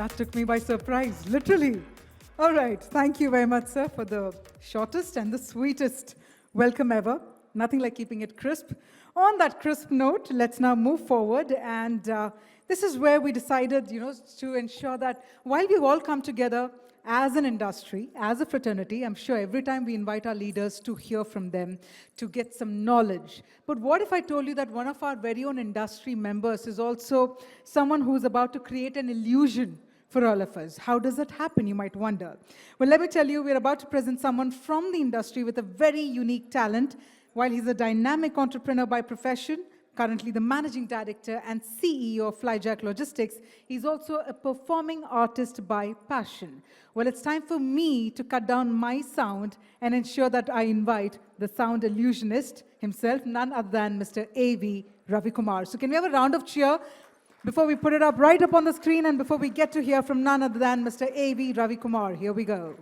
That took me by surprise, literally. All right, thank you very much, sir, for the shortest and the sweetest welcome ever. Nothing like keeping it crisp. On that crisp note, let's now move forward. And this is where we decided, to ensure that while we've all come together as an industry, as a fraternity, I'm sure every time we invite our leaders to hear from them, to get some knowledge. But what if I told you that one of our very own industry members is also someone who's about to create an illusion for all of us? How does that happen, you might wonder? Well, let me tell you, we're about to present someone from the industry with a very unique talent. While he's a dynamic entrepreneur by profession, currently the managing director and CEO of Flyjack Logistics, he's also a performing artist by passion. Well, it's time for me to cut down my sound and ensure that I invite the sound illusionist himself, none other than Mr. A.V. Ravi Kumar. So can we have a round of cheer before we put it up right up on the screen and before we get to hear from none other than Mr. A.V. Ravi Kumar. Here we go.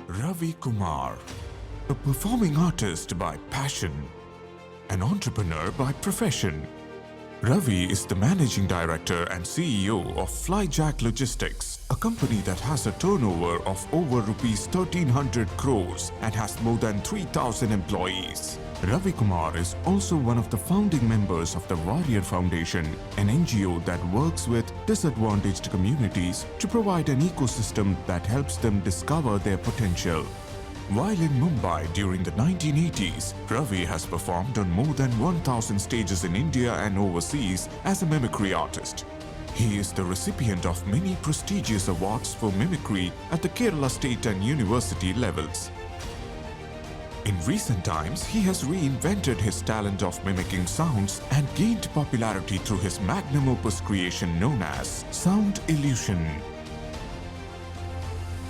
Ravi Kumar, a performing artist by passion, an entrepreneur by profession. Ravi is the managing director and CEO of Flyjack Logistics, a company that has a turnover of over rupees 1,300 crores and has more than 3,000 employees. Ravi Kumar is also one of the founding members of the Warrior Foundation, an NGO that works with disadvantaged communities to provide an ecosystem that helps them discover their potential. While in Mumbai during the 1980s, Ravi has performed on more than 1,000 stages in India and overseas as a mimicry artist. He is the recipient of many prestigious awards for mimicry at the Kerala state and university levels. In recent times, he has reinvented his talent of mimicking sounds and gained popularity through his magnum opus creation known as Sound Illusion.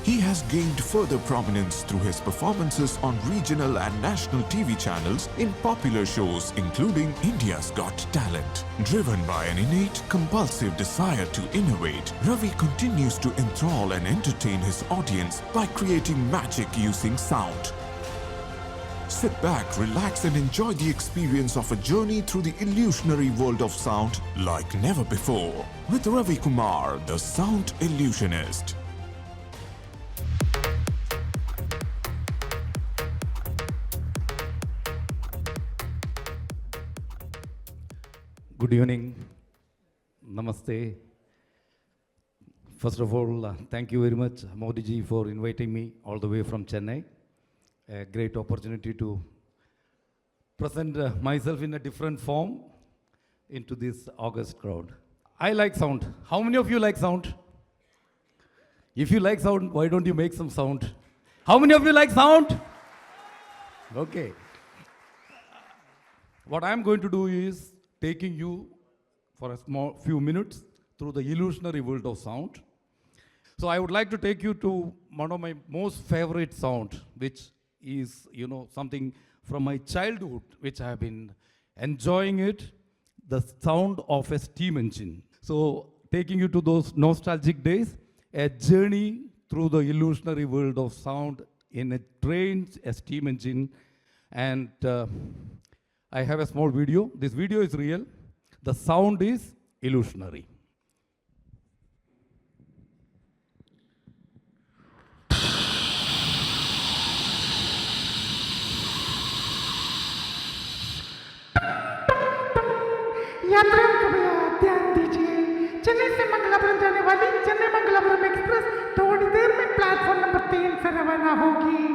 He has gained further prominence through his performances on regional and national TV channels in popular shows including India's Got Talent. Driven by an innate, compulsive desire to innovate, Ravi continues to enthrall and entertain his audience by creating magic using sound. Sit back, relax and enjoy the experience of a journey through the illusionary world of sound like never before with Ravi Kumar, the Sound Illusionist. Good evening. Namaste. First of all, thank you very much, Modi ji, for inviting me all the way from Chennai. A great opportunity to present myself in a different form into this august crowd. I like sound. How many of you like sound? If you like sound, why don't you make some sound? How many of you like sound? Okay. What I'm going to do is taking you for a few minutes through the illusionary world of sound. So I would like to take you to one of my most favorite sound, which is, something from my childhood, which I have been enjoying it, the sound of a steam engine. So taking you to those nostalgic days, a journey through the illusionary world of sound in a train, a steam engine, and I have a small video. This video is real. The sound is illusionary. यात्रियों को भैया ध्यान दीजिए, चेन्नई से मंगलापुरम जाने वाली Chennai Mangalapuram express थोड़ी देर में प्लेटफॉर्म नंबर 3 से रवाना होगी।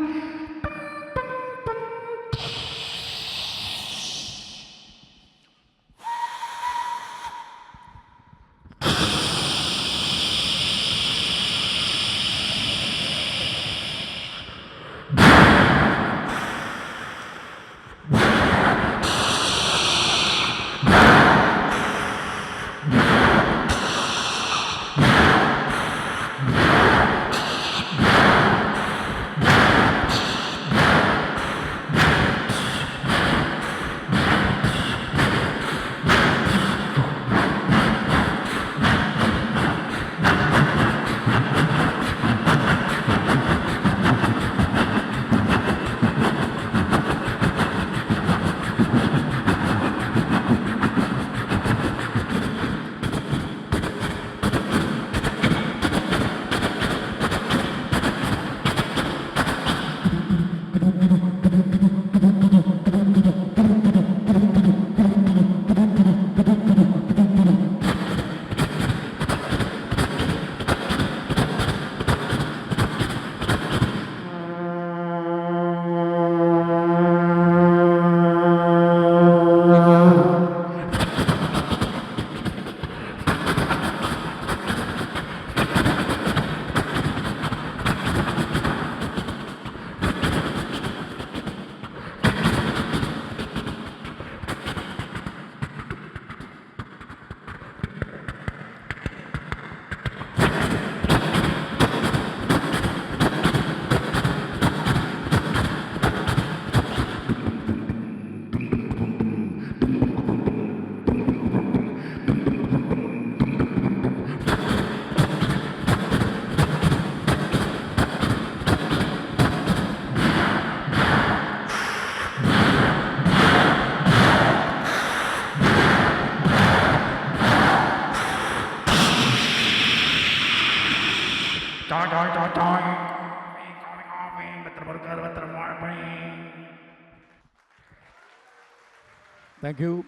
Thank you.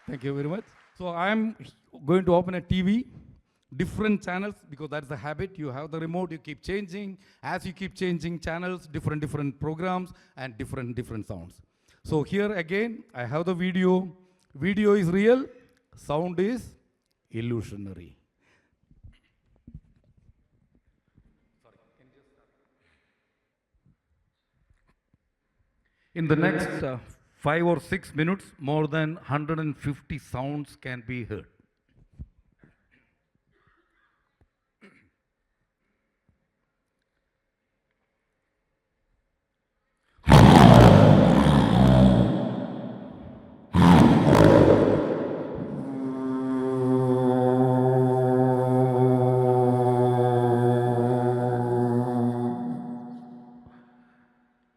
Thank you very much. So I'm going to open a TV, different channels, because that's the habit. You have the remote, you keep changing. As you keep changing channels, different programs and different sounds. So here again, I have the video. Video is real, sound is illusionary. In the next 5 or 6 minutes, more than 150 sounds can be heard.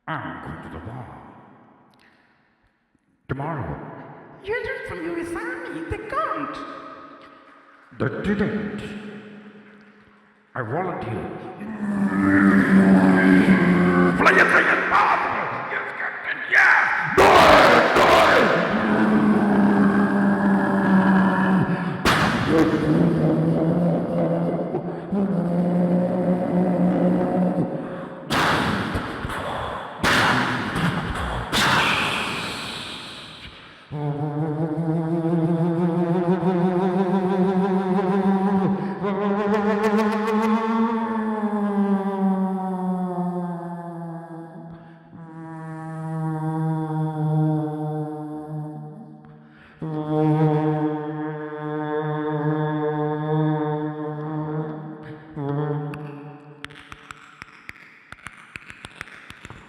I'm going to the bar. Tomorrow. Agents from US Army, they can't. They didn't. I volunteer. Fly it, Bob! Yes, Captain, yeah!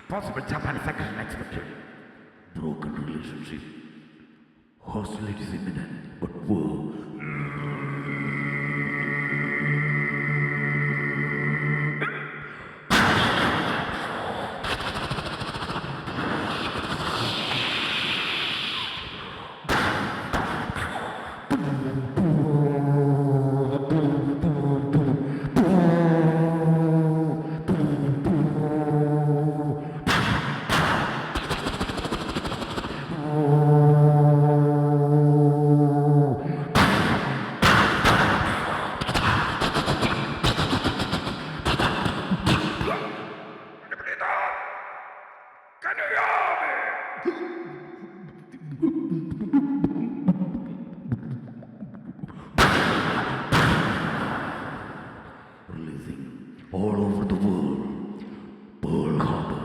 Possible Japan second expected. Broken relationship. Hostilities imminent, but war. Releasing all over the world. Pearl Harbor.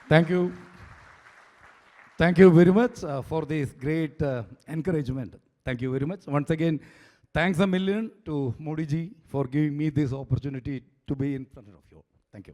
Thank you. Thank you very much for this great encouragement. Thank you very much. Once again, thanks a million to Modi ji for giving me this opportunity to be in front of you. Thank you.